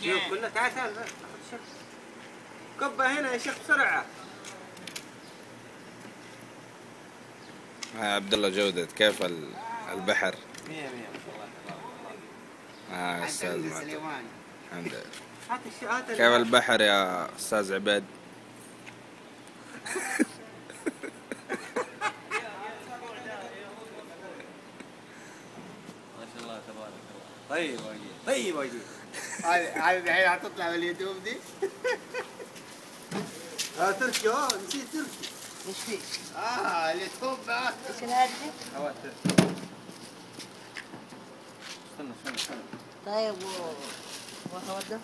شوف كله تعال تعال كبه هنا يا شيخ بسرعة. عبد الله جودة كيف البحر؟ 100 100 ما شاء الله تبارك الله. استاذ سليمان الحمد لله. هات كيف البحر يا استاذ عباد؟ ما شاء الله تبارك الله. طيب واجي طيب واجي. هذه الحين حتطلع باليوتيوب دي. تركي نسيت تركي. ايش فيه؟ اليوتيوب ايش الهدف؟ استنى. طيب وهو دفتر؟